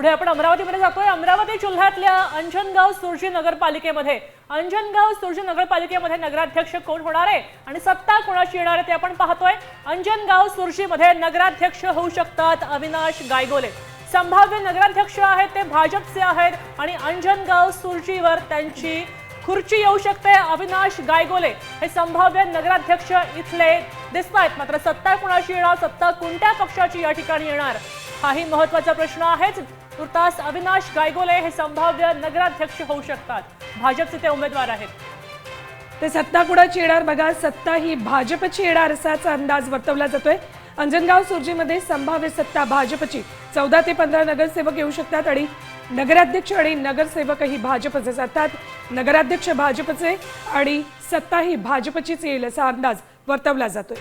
पुढे आपण अमरावतीमध्ये जातोय। अमरावती जिल्ह्यातल्या अंजनगाव सुर्जी नगरपालिकेमध्ये नगराध्यक्ष कोण होणार आहे आणि सत्ता कोणाची येणार आहे ते आपण पाहतोय। अंजनगाव सुर्जीमध्ये नगराध्यक्ष होऊ शकतात अविनाश गायगोले। संभाव्य नगराध्यक्ष आहेत ते भाजपचे आहेत आणि अंजनगाव सुर्जीवर त्यांची खुर्ची येऊ शकते। अविनाश गायगोले हे संभाव्य नगराध्यक्ष इथले दिसतायत, मात्र सत्ता कोणाची येणार, सत्ता कोणत्या पक्षाची या ठिकाणी येणार हाही महत्त्वाचा प्रश्न आहे। तुर्तास अविनाश गायगोले हे संभाव्य नगराध्यक्ष होऊ शकतात, भाजपचे ते उमेदवार आहेत। ते सत्ता कुणाची येणार बघा, सत्ता ही भाजपची येणार असाच अंदाज वर्तवला जातोय। अंजनगाव सुर्जीमध्ये संभाव्य सत्ता भाजपची 14 ते 15 नगरसेवक येऊ शकतात आणि नगराध्यक्ष आणि नगरसेवकही भाजपचे असतात। नगराध्यक्ष भाजपचे आणि सत्ता ही भाजपचीच येईल असा अंदाज वर्तवला जातोय।